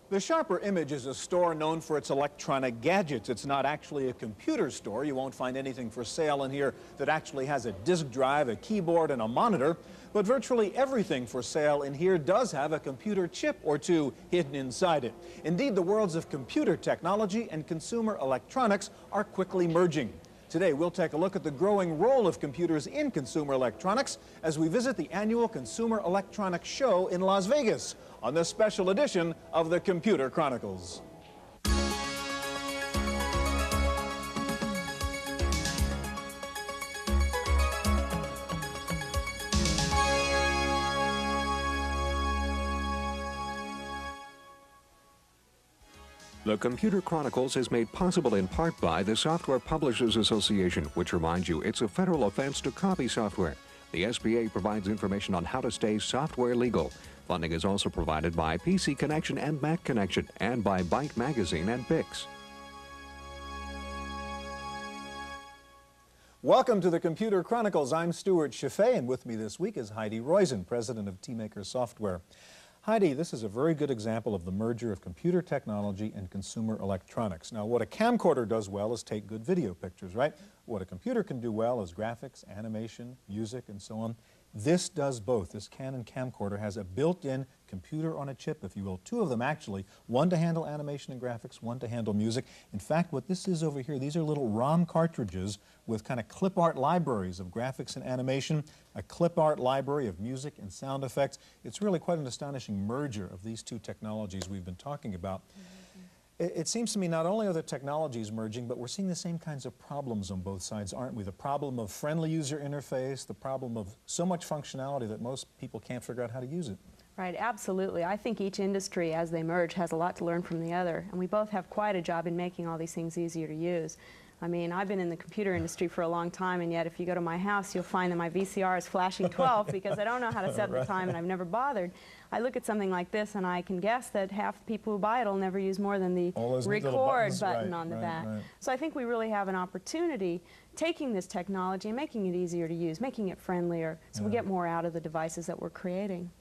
The Sharper Image is a store known for its electronic gadgets. It's not actually a computer store. You won't find anything for sale in here that actually has a disk drive, a keyboard, and a monitor. But virtually everything for sale in here does have a computer chip or two hidden inside it. Indeed, the worlds of computer technology and consumer electronics are quickly merging. Today, we'll take a look at the growing role of computers in consumer electronics as we visit the annual Consumer Electronics Show in Las Vegas on this special edition of the Computer Chronicles. The Computer Chronicles is made possible in part by the Software Publishers Association, which reminds you it's a federal offense to copy software. The SPA provides information on how to stay software legal. Funding is also provided by PC Connection and Mac Connection, and by Byte Magazine and Bix. Welcome to the Computer Chronicles. I'm Stuart Chaffee, and with me this week is Heidi Roizen, president of T-Maker Software. Heidi, this is a very good example of the merger of computer technology and consumer electronics. Now, what a camcorder does well is take good video pictures, right? What a computer can do well is graphics, animation, music, and so on. This does both. This Canon camcorder has a built-in computer on a chip, if you will. Two of them, actually. One to handle animation and graphics, one to handle music. In fact, what this is over here, these are little ROM cartridges with kind of clip art libraries of graphics and animation, a clip art library of music and sound effects. It's really quite an astonishing merger of these two technologies we've been talking about. It seems to me not only are the technologies merging, but we're seeing the same kinds of problems on both sides, aren't we? The problem of friendly user interface, the problem of so much functionality that most people can't figure out how to use it. Right, absolutely. I think each industry, as they merge, has a lot to learn from the other, and we both have quite a job in making all these things easier to use. I mean, I've been in the computer industry for a long time, and yet if you go to my house, you'll find that my VCR is flashing 12 because I don't know how to set the time, and I've never bothered. I look at something like this, and I can guess that half the people who buy it will never use more than the record button on the back. So I think we really have an opportunity taking this technology and making it easier to use, making it friendlier, so we get more out of the devices that we're creating.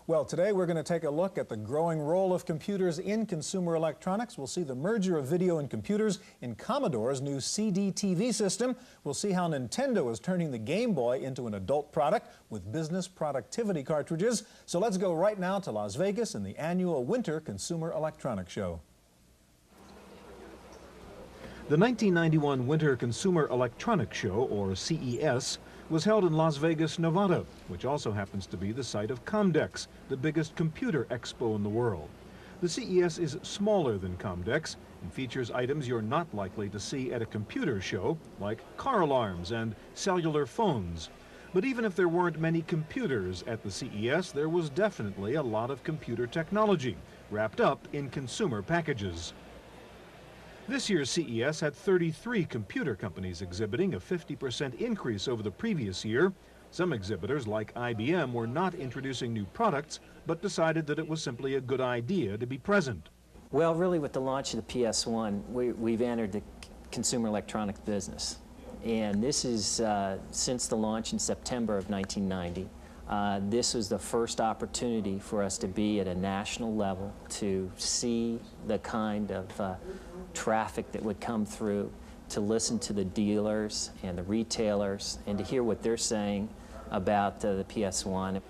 Well, today we're going to take a look at the growing role of computers in consumer electronics. We'll see the merger of video and computers in Commodore's new CD-TV system. We'll see how Nintendo is turning the Game Boy into an adult product with business productivity cartridges. So let's go right now to Las Vegas and the annual Winter Consumer Electronics Show. The 1991 Winter Consumer Electronics Show, or CES, was held in Las Vegas, Nevada, which also happens to be the site of Comdex, the biggest computer expo in the world. The CES is smaller than Comdex and features items you're not likely to see at a computer show, like car alarms and cellular phones. But even if there weren't many computers at the CES, there was definitely a lot of computer technology wrapped up in consumer packages. This year's CES had 33 computer companies exhibiting, a 50% increase over the previous year. Some exhibitors, like IBM, were not introducing new products, but decided that it was simply a good idea to be present. Well, really, with the launch of the PS1, we've entered the consumer electronics business. And this is since the launch in September of 1990. This was the first opportunity for us to be at a national level, to see the kind of traffic that would come through, to listen to the dealers and the retailers, and to hear what they're saying about the PS1.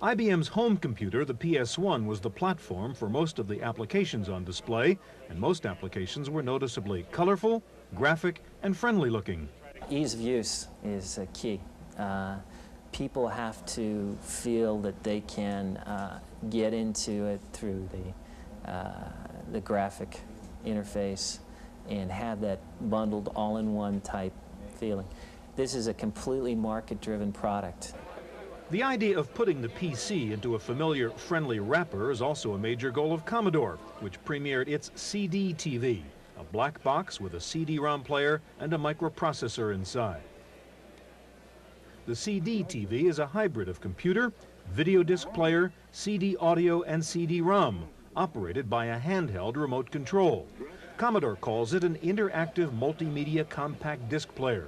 IBM's home computer, the PS1, was the platform for most of the applications on display, and most applications were noticeably colorful, graphic, and friendly looking. Ease of use is key. People have to feel that they can get into it through the graphic interface and have that bundled all-in-one type feeling. This is a completely market-driven product. The idea of putting the PC into a familiar, friendly wrapper is also a major goal of Commodore, which premiered its CD-TV, a black box with a CD-ROM player and a microprocessor inside. The CD-TV is a hybrid of computer, video disc player, CD audio, and CD-ROM, operated by a handheld remote control. Commodore calls it an interactive multimedia compact disc player.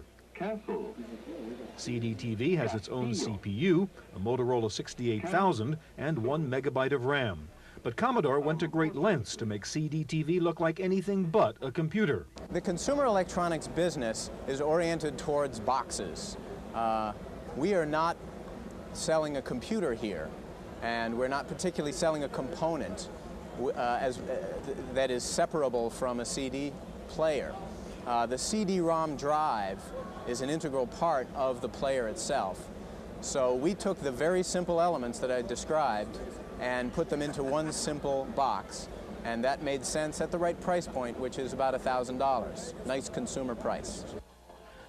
CD-TV has its own CPU, a Motorola 68000, and 1 megabyte of RAM. But Commodore went to great lengths to make CD-TV look like anything but a computer. The consumer electronics business is oriented towards boxes. We are not selling a computer here, and we're not particularly selling a component that is separable from a CD player. The CD-ROM drive is an integral part of the player itself. So we took the very simple elements that I described and put them into one simple box, and that made sense at the right price point, which is about $1,000. Nice consumer price.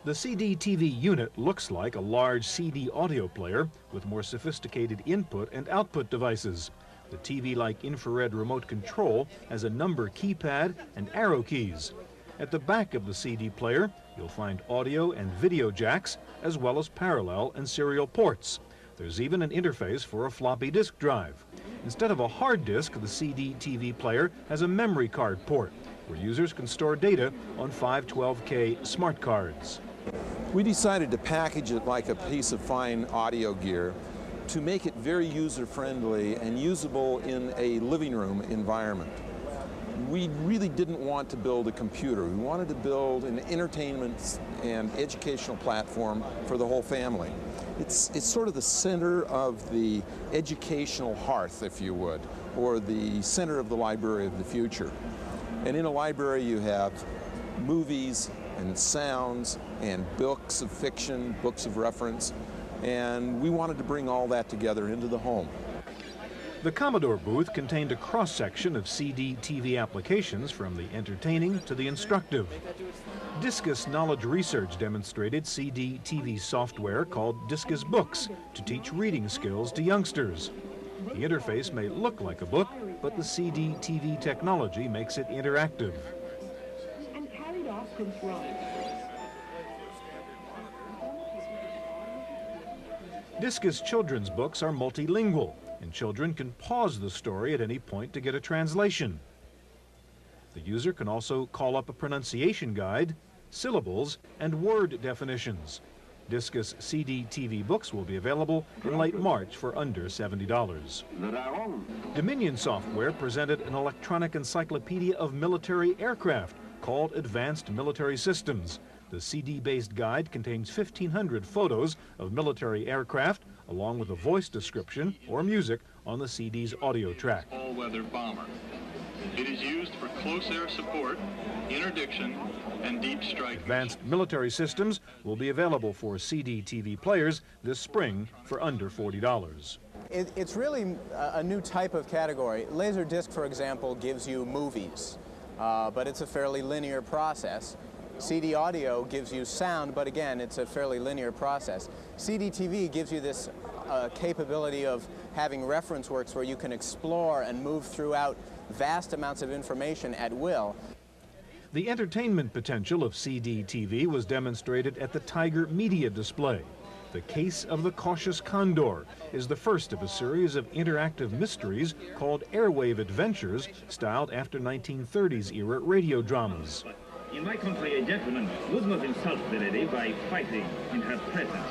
The CD-TV unit looks like a large CD audio player with more sophisticated input and output devices. The TV-like infrared remote control has a number keypad and arrow keys. At the back of the CD player, you'll find audio and video jacks, as well as parallel and serial ports. There's even an interface for a floppy disk drive. Instead of a hard disk, the CD-TV player has a memory card port, where users can store data on 512K smart cards. We decided to package it like a piece of fine audio gear to make it very user-friendly and usable in a living room environment. We really didn't want to build a computer. We wanted to build an entertainment and educational platform for the whole family. It's sort of the center of the educational hearth, if you would, or the center of the library of the future. And in a library you have movies and sounds and books of fiction, books of reference, and we wanted to bring all that together into the home. The Commodore booth contained a cross-section of CD-TV applications from the entertaining to the instructive. Discus Knowledge Research demonstrated CD-TV software called Discus Books to teach reading skills to youngsters. The interface may look like a book, but the CD-TV technology makes it interactive. And carried off control. Discus children's books are multilingual, and children can pause the story at any point to get a translation. The user can also call up a pronunciation guide, syllables, and word definitions. Discus CD-TV books will be available in late March for under $70. Dominion Software presented an electronic encyclopedia of military aircraft called Advanced Military Systems. The CD-based guide contains 1,500 photos of military aircraft, along with a voice description or music on the CD's audio track. All-weather bomber. It is used for close air support, interdiction, and deep strike. Advanced Military Systems will be available for CD-TV players this spring for under $40. It's really a new type of category. Laserdisc, for example, gives you movies, but it's a fairly linear process. CD audio gives you sound, but again, it's a fairly linear process. CD-TV gives you this capability of having reference works where you can explore and move throughout vast amounts of information at will. The entertainment potential of CD-TV was demonstrated at the Tiger Media display. The Case of the Cautious Condor is the first of a series of interactive mysteries called Airwave Adventures, styled after 1930s era radio dramas. In my country, a gentleman would not insult the lady by fighting in her presence.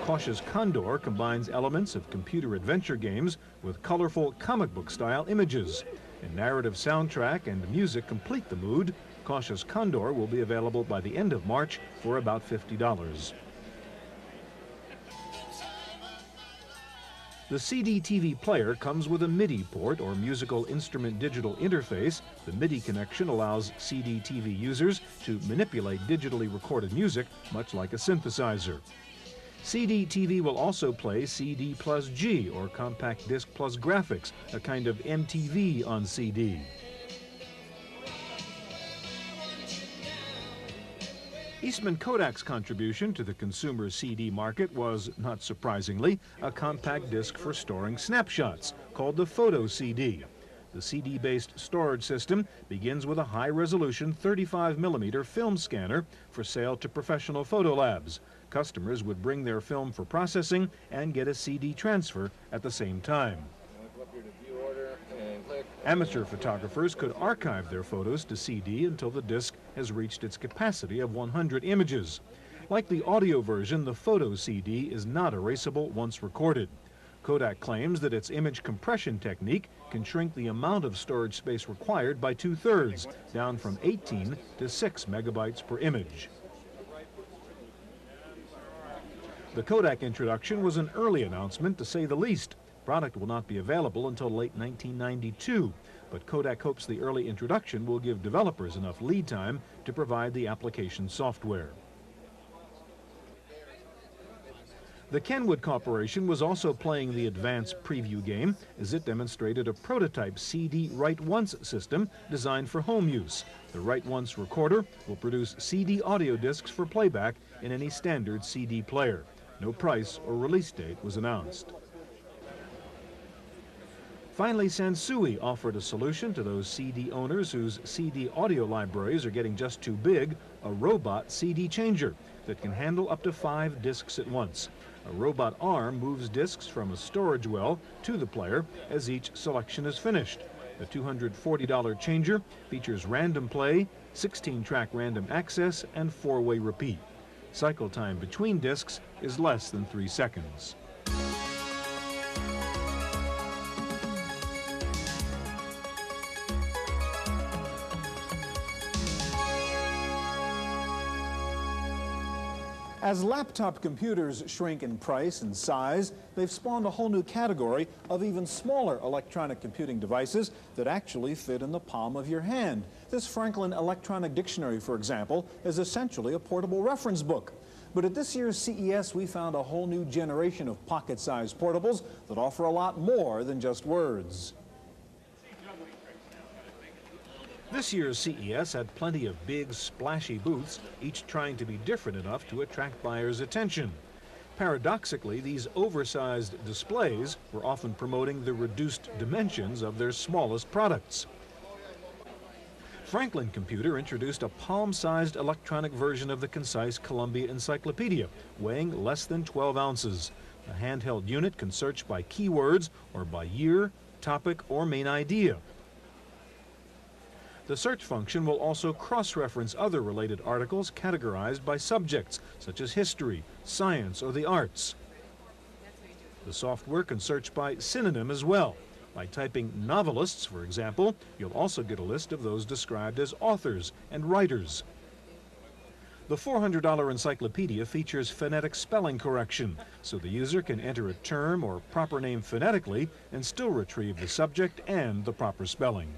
Cautious Condor combines elements of computer adventure games with colorful comic book style images. A narrative soundtrack and music complete the mood. Cautious Condor will be available by the end of March for about $50. The CD-TV player comes with a MIDI port or musical instrument digital interface. The MIDI connection allows CD-TV users to manipulate digitally recorded music, much like a synthesizer. CD-TV will also play CD plus G, or compact disc plus graphics, a kind of MTV on CD. Eastman Kodak's contribution to the consumer CD market was, not surprisingly, a compact disc for storing snapshots called the Photo CD. The CD-based storage system begins with a high-resolution 35mm film scanner for sale to professional photo labs. Customers would bring their film for processing and get a CD transfer at the same time. Amateur photographers could archive their photos to CD until the disc has reached its capacity of 100 images. Like the audio version, the photo CD is not erasable once recorded. Kodak claims that its image compression technique can shrink the amount of storage space required by 2/3, down from 18 to 6 megabytes per image. The Kodak introduction was an early announcement, to say the least. Product will not be available until late 1992, but Kodak hopes the early introduction will give developers enough lead time to provide the application software. The Kenwood Corporation was also playing the advanced preview game as it demonstrated a prototype CD write-once system designed for home use. The write-once recorder will produce CD audio discs for playback in any standard CD player. No price or release date was announced. Finally, Sansui offered a solution to those CD owners whose CD audio libraries are getting just too big, a robot CD changer that can handle up to 5 discs at once. A robot arm moves discs from a storage well to the player as each selection is finished. The $240 changer features random play, 16-track random access, and 4-way repeat. Cycle time between discs is less than 3 seconds. As laptop computers shrink in price and size, they've spawned a whole new category of even smaller electronic computing devices that actually fit in the palm of your hand. This Franklin Electronic Dictionary, for example, is essentially a portable reference book. But at this year's CES, we found a whole new generation of pocket-sized portables that offer a lot more than just words. This year's CES had plenty of big, splashy booths, each trying to be different enough to attract buyers' attention. Paradoxically, these oversized displays were often promoting the reduced dimensions of their smallest products. Franklin Computer introduced a palm-sized electronic version of the concise Columbia Encyclopedia, weighing less than 12 ounces. The handheld unit can search by keywords or by year, topic, or main idea. The search function will also cross-reference other related articles categorized by subjects, such as history, science, or the arts. The software can search by synonym as well. By typing novelists, for example, you'll also get a list of those described as authors and writers. The $400 encyclopedia features phonetic spelling correction, so the user can enter a term or proper name phonetically and still retrieve the subject and the proper spelling.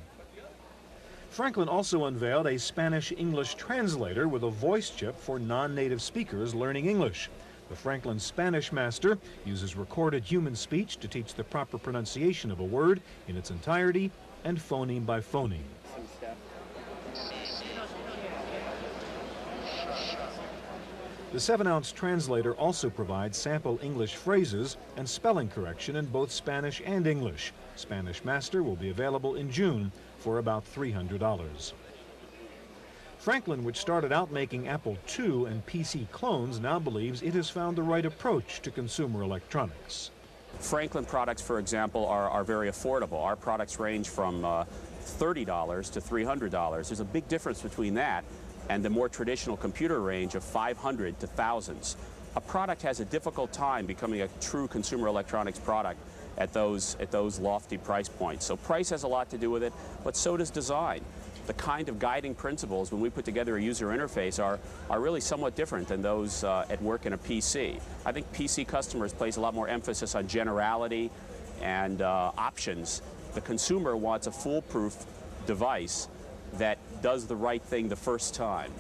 Franklin also unveiled a Spanish-English translator with a voice chip for non-native speakers learning English. The Franklin Spanish Master uses recorded human speech to teach the proper pronunciation of a word in its entirety and phoneme by phoneme. The 7-ounce translator also provides sample English phrases and spelling correction in both Spanish and English. Spanish Master will be available in June for about $300. Franklin, which started out making Apple II and PC clones, now believes it has found the right approach to consumer electronics. Franklin products, for example, are very affordable. Our products range from $30 to $300. There's a big difference between that and the more traditional computer range of $500 to thousands. A product has a difficult time becoming a true consumer electronics product at those lofty price points. So price has a lot to do with it, but so does design. The kind of guiding principles when we put together a user interface are really somewhat different than those at work in a PC. I think PC customers place a lot more emphasis on generality and options. The consumer wants a foolproof device that does the right thing the first time.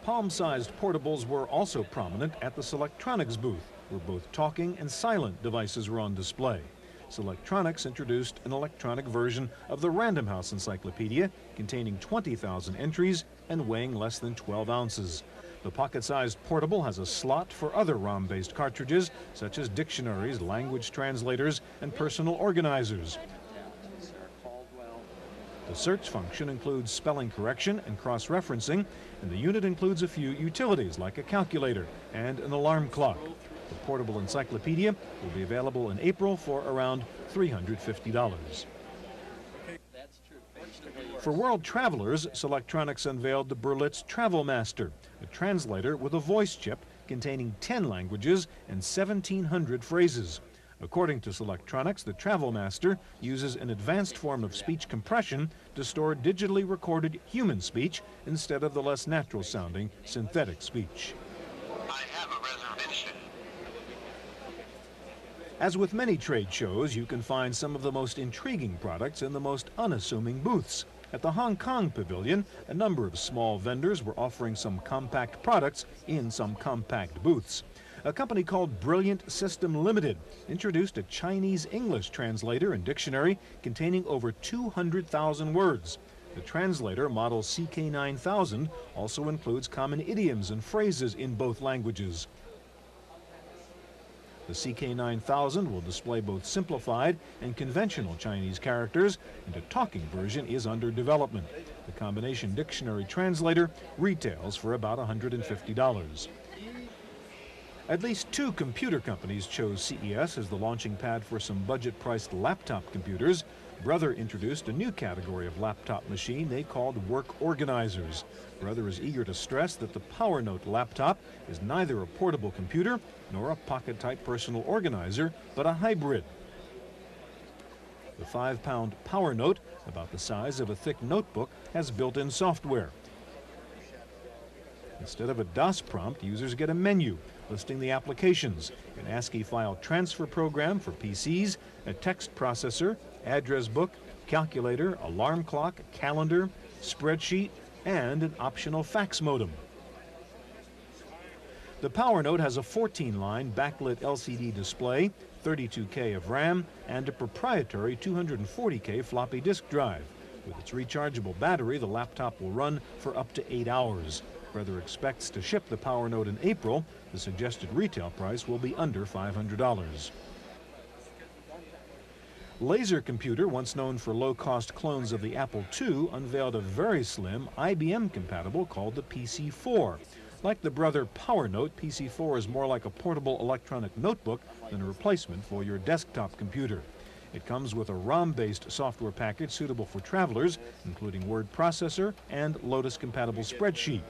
Palm-sized portables were also prominent at the Selectronics booth, where both talking and silent devices were on display. Selectronics introduced an electronic version of the Random House Encyclopedia containing 20,000 entries and weighing less than 12 ounces. The pocket-sized portable has a slot for other ROM-based cartridges, such as dictionaries, language translators, and personal organizers. The search function includes spelling correction and cross-referencing, and the unit includes a few utilities like a calculator and an alarm clock. The portable encyclopedia will be available in April for around $350. For world travelers, Selectronics unveiled the Berlitz Travle Master, a translator with a voice chip containing 10 languages and 1,700 phrases. According to Selectronics, the Travle Master uses an advanced form of speech compression to store digitally recorded human speech instead of the less natural-sounding synthetic speech. I have a reservation. As with many trade shows, you can find some of the most intriguing products in the most unassuming booths. At the Hong Kong Pavilion, a number of small vendors were offering some compact products in some compact booths. A company called Brilliant System Limited introduced a Chinese-English translator and dictionary containing over 200,000 words. The translator, model CK9000, also includes common idioms and phrases in both languages. The CK9000 will display both simplified and conventional Chinese characters, and a talking version is under development. The combination dictionary translator retails for about $150. At least 2 computer companies chose CES as the launching pad for some budget-priced laptop computers. Brother introduced a new category of laptop machine they called work organizers. Brother is eager to stress that the PowerNote laptop is neither a portable computer nor a pocket-type personal organizer, but a hybrid. The 5-pound PowerNote, about the size of a thick notebook, has built-in software. Instead of a DOS prompt, users get a menu listing the applications, an ASCII file transfer program for PCs, a text processor, address book, calculator, alarm clock, calendar, spreadsheet, and an optional fax modem. The PowerNote has a 14-line backlit LCD display, 32K of RAM, and a proprietary 240K floppy disk drive. With its rechargeable battery, the laptop will run for up to 8 hours. Brother expects to ship the PowerNote in April. The suggested retail price will be under $500. Laser Computer, once known for low-cost clones of the Apple II, unveiled a very slim IBM-compatible called the PC-4. Like the Brother PowerNote, PC-4 is more like a portable electronic notebook than a replacement for your desktop computer. It comes with a ROM-based software package suitable for travelers, including word processor and Lotus-compatible spreadsheet.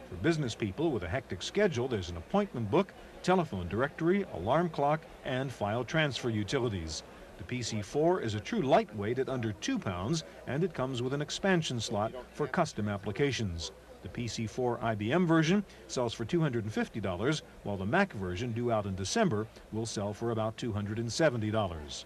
For business people with a hectic schedule, there's an appointment book, telephone directory, alarm clock, and file transfer utilities. The PC-4 is a true lightweight at under 2 pounds, and it comes with an expansion slot for custom applications. The PC-4 IBM version sells for $250, while the Mac version, due out in December, will sell for about $270.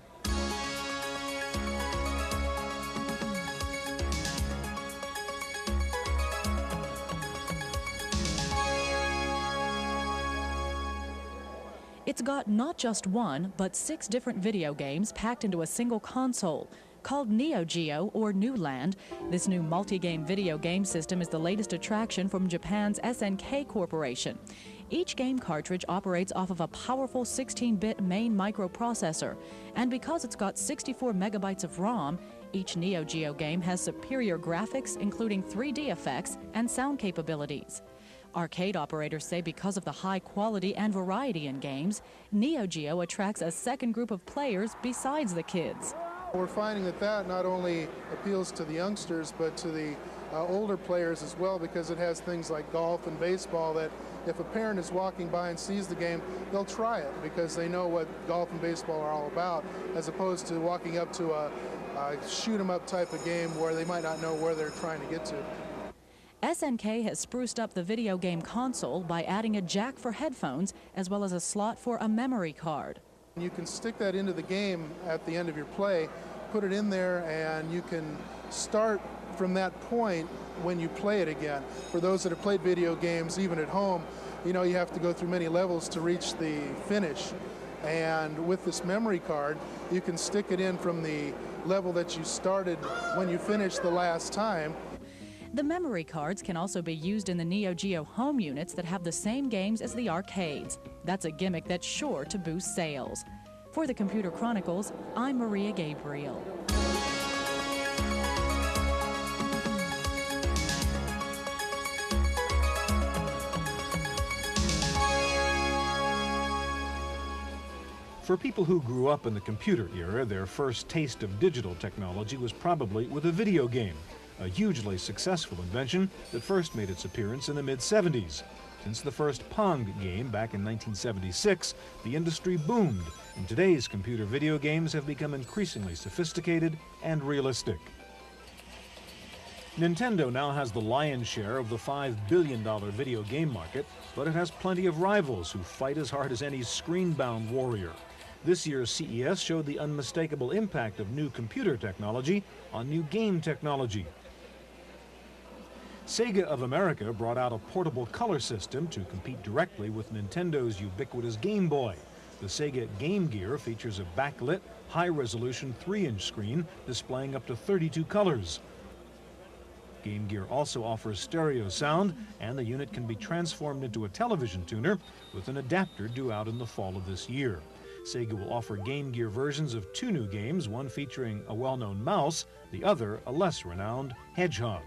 It's got not just 1, but 6 different video games packed into a single console. Called Neo Geo, or New Land, this new multi-game video game system is the latest attraction from Japan's SNK Corporation. Each game cartridge operates off of a powerful 16-bit main microprocessor, and because it's got 64 megabytes of ROM, each Neo Geo game has superior graphics, including 3D effects and sound capabilities. Arcade operators say because of the high quality and variety in games, Neo Geo attracts a second group of players besides the kids. We're finding that not only appeals to the youngsters, but to the older players as well, because it has things like golf and baseball that if a parent is walking by and sees the game, they'll try it because they know what golf and baseball are all about, as opposed to walking up to a shoot-'em-up type of game where they might not know where they're trying to get to. SNK has spruced up the video game console by adding a jack for headphones as well as a slot for a memory card. You can stick that into the game at the end of your play, put it in there, and you can start from that point when you play it again. For those that have played video games, even at home, you know you have to go through many levels to reach the finish. And with this memory card, you can stick it in from the level that you started when you finished the last time. The memory cards can also be used in the Neo Geo home units that have the same games as the arcades. That's a gimmick that's sure to boost sales. For the Computer Chronicles, I'm Maria Gabriel. For people who grew up in the computer era, their first taste of digital technology was probably with a video game, a hugely successful invention that first made its appearance in the mid-'70s. Since the first Pong game back in 1976, the industry boomed, and today's computer video games have become increasingly sophisticated and realistic. Nintendo now has the lion's share of the $5 billion video game market, but it has plenty of rivals who fight as hard as any screen-bound warrior. This year's CES showed the unmistakable impact of new computer technology on new game technology. Sega of America brought out a portable color system to compete directly with Nintendo's ubiquitous Game Boy. The Sega Game Gear features a backlit, high-resolution 3-inch screen displaying up to 32 colors. Game Gear also offers stereo sound, and the unit can be transformed into a television tuner with an adapter due out in the fall of this year. Sega will offer Game Gear versions of 2 new games, one featuring a well-known mouse, the other a less renowned hedgehog.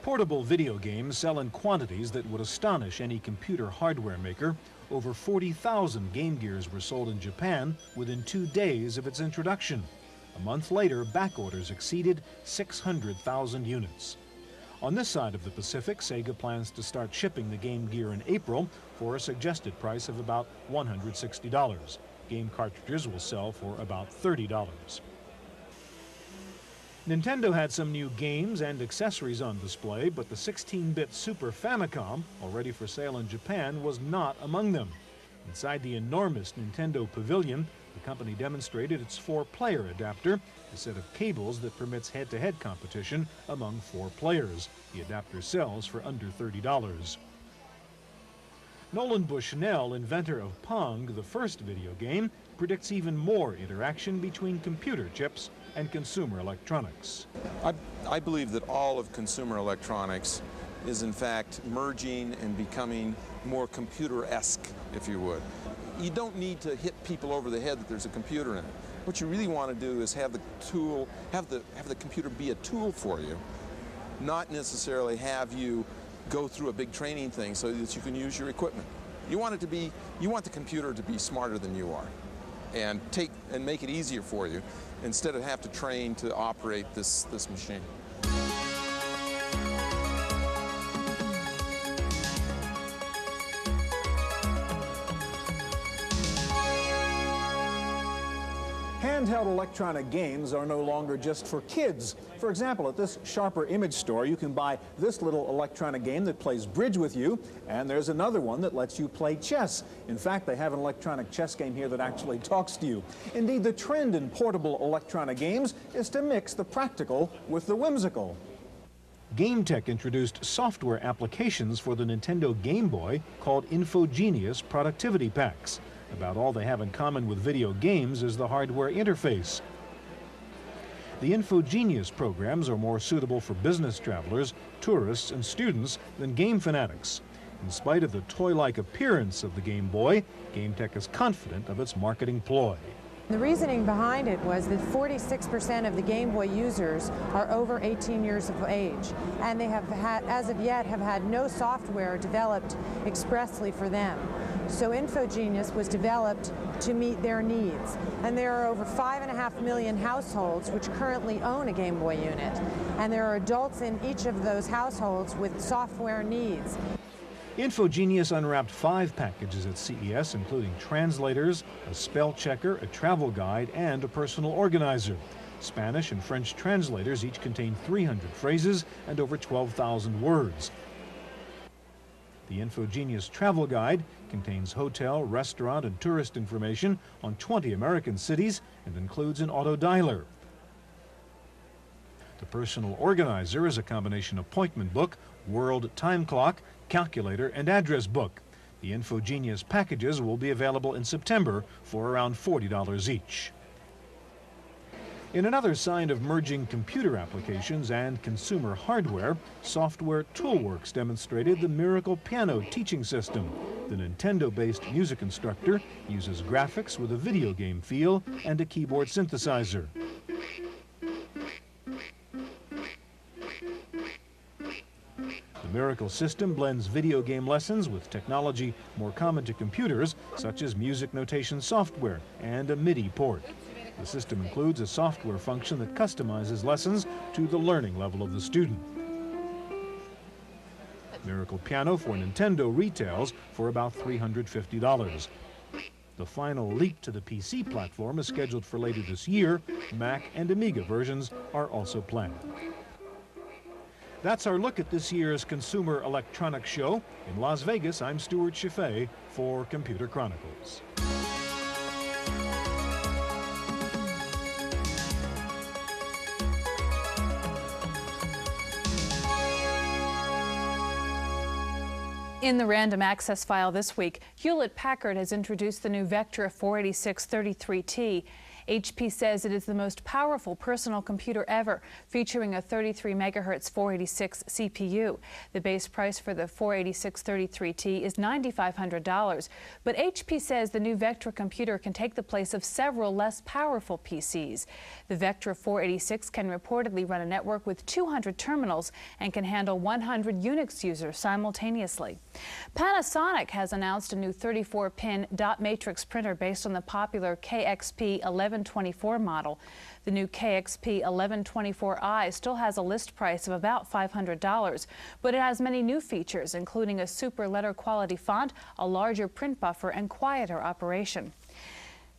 Portable video games sell in quantities that would astonish any computer hardware maker. Over 40,000 Game Gears were sold in Japan within 2 days of its introduction. A month later, back orders exceeded 600,000 units. On this side of the Pacific, Sega plans to start shipping the Game Gear in April for a suggested price of about $160. Game cartridges will sell for about $30. Nintendo had some new games and accessories on display, but the 16-bit Super Famicom, already for sale in Japan, was not among them. Inside the enormous Nintendo Pavilion, the company demonstrated its 4-player adapter, a set of cables that permits head-to-head competition among 4 players. The adapter sells for under $30. Nolan Bushnell, inventor of Pong, the first video game, predicts even more interaction between computer chips and consumer electronics. I believe that all of consumer electronics is in fact merging and becoming more computer-esque, if you would. You don't need to hit people over the head that there's a computer in it. What you really want to do is have the tool, have the computer be a tool for you, not necessarily have you go through a big training thing so that you can use your equipment. You want the computer to be smarter than you are, and make it easier for you instead of have to train to operate this machine. Handheld electronic games are no longer just for kids. For example, at this Sharper Image store, you can buy this little electronic game that plays bridge with you, and there's another one that lets you play chess. In fact, they have an electronic chess game here that actually talks to you. Indeed, the trend in portable electronic games is to mix the practical with the whimsical. GameTech introduced software applications for the Nintendo Game Boy called Infogenius Productivity Packs. About all they have in common with video games is the hardware interface. The Infogenius programs are more suitable for business travelers, tourists, and students than game fanatics. In spite of the toy-like appearance of the Game Boy, GameTech is confident of its marketing ploy. The reasoning behind it was that 46% of the Game Boy users are over 18 years of age, and they have had, as of yet, have had no software developed expressly for them. So Infogenius was developed to meet their needs. And there are over 5.5 million households which currently own a Game Boy unit. And there are adults in each of those households with software needs. Infogenius unwrapped 5 packages at CES, including translators, a spell checker, a travel guide, and a personal organizer. Spanish and French translators each contain 300 phrases and over 12,000 words. The Infogenius Travel Guide contains hotel, restaurant, and tourist information on 20 American cities and includes an auto dialer. The Personal Organizer is a combination appointment book, world time clock, calculator, and address book. The Infogenius packages will be available in September for around $40 each. In another sign of merging computer applications and consumer hardware, Software Toolworks demonstrated the Miracle Piano teaching system. The Nintendo-based music instructor uses graphics with a video game feel and a keyboard synthesizer. The Miracle system blends video game lessons with technology more common to computers, such as music notation software and a MIDI port. The system includes a software function that customizes lessons to the learning level of the student. Miracle Piano for Nintendo retails for about $350. The final leap to the PC platform is scheduled for later this year. Mac and Amiga versions are also planned. That's our look at this year's Consumer Electronics Show. In Las Vegas, I'm Stuart Chaffee for Computer Chronicles. In the random access file this week, Hewlett-Packard has introduced the new Vectra 48633T. HP says it is the most powerful personal computer ever, featuring a 33 MHz 486 CPU. The base price for the 48633T is $9,500, but HP says the new Vectra computer can take the place of several less powerful PCs. The Vectra 486 can reportedly run a network with 200 terminals and can handle 100 Unix users simultaneously. Panasonic has announced a new 34-pin dot matrix printer based on the popular KXP 1124 model. The new KXP 1124i still has a list price of about $500, but it has many new features, including a super letter quality font, a larger print buffer, and quieter operation.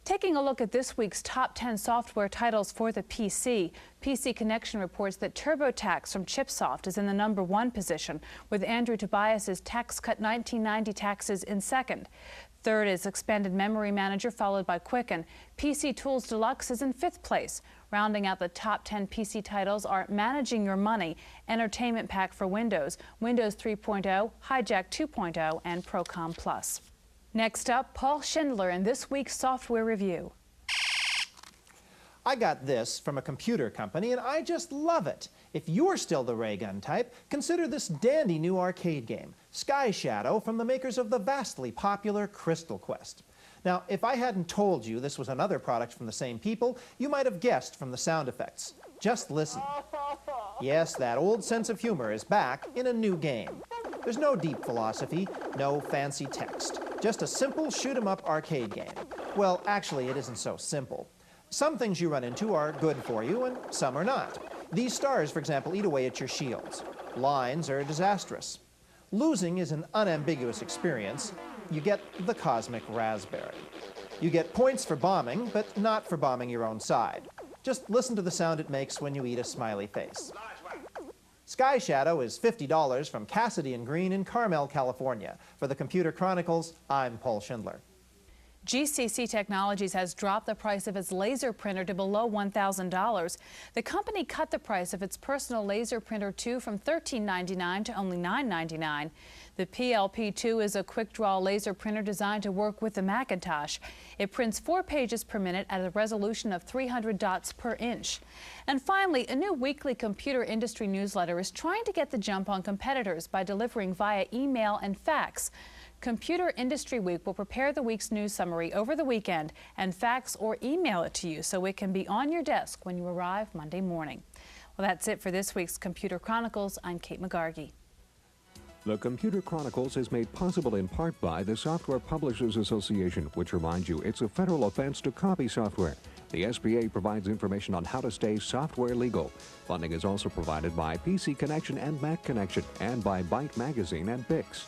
Taking a look at this week's top 10 software titles for the PC, PC Connection reports that TurboTax from Chipsoft is in the #1 position, with Andrew Tobias's Tax Cut 1990 taxes in second. Third is Expanded Memory Manager, followed by Quicken. PC Tools Deluxe is in 5th place. Rounding out the top 10 PC titles are Managing Your Money, Entertainment Pack for Windows, Windows 3.0, Hijack 2.0, and Procom Plus. Next up, Paul Schindler in this week's software review. I got this from a computer company, and I just love it. If you're still the ray gun type, consider this dandy new arcade game, Sky Shadow, from the makers of the vastly popular Crystal Quest. Now, if I hadn't told you this was another product from the same people, you might have guessed from the sound effects. Just listen. Yes, that old sense of humor is back in a new game. There's no deep philosophy, no fancy text, just a simple shoot-'em-up arcade game. Well, actually, it isn't so simple. Some things you run into are good for you, and some are not. These stars, for example, eat away at your shields. Lines are disastrous. Losing is an unambiguous experience. You get the cosmic raspberry. You get points for bombing, but not for bombing your own side. Just listen to the sound it makes when you eat a smiley face. Sky Shadow is $50 from Cassidy & Green in Carmel, California. For the Computer Chronicles, I'm Paul Schindler. GCC Technologies has dropped the price of its laser printer to below $1,000. The company cut the price of its personal laser printer 2 from $13.99 to only $9.99. The PLP2 is a quick-draw laser printer designed to work with the Macintosh. It prints 4 pages per minute at a resolution of 300 dots per inch. And finally, a new weekly computer industry newsletter is trying to get the jump on competitors by delivering via email and fax. Computer Industry Week will prepare the week's news summary over the weekend and fax or email it to you so it can be on your desk when you arrive Monday morning. Well, that's it for this week's Computer Chronicles. I'm Kate McGargy. The Computer Chronicles is made possible in part by the Software Publishers Association, which reminds you it's a federal offense to copy software. The SBA provides information on how to stay software legal. Funding is also provided by PC Connection and Mac Connection, and by Byte Magazine and Bix.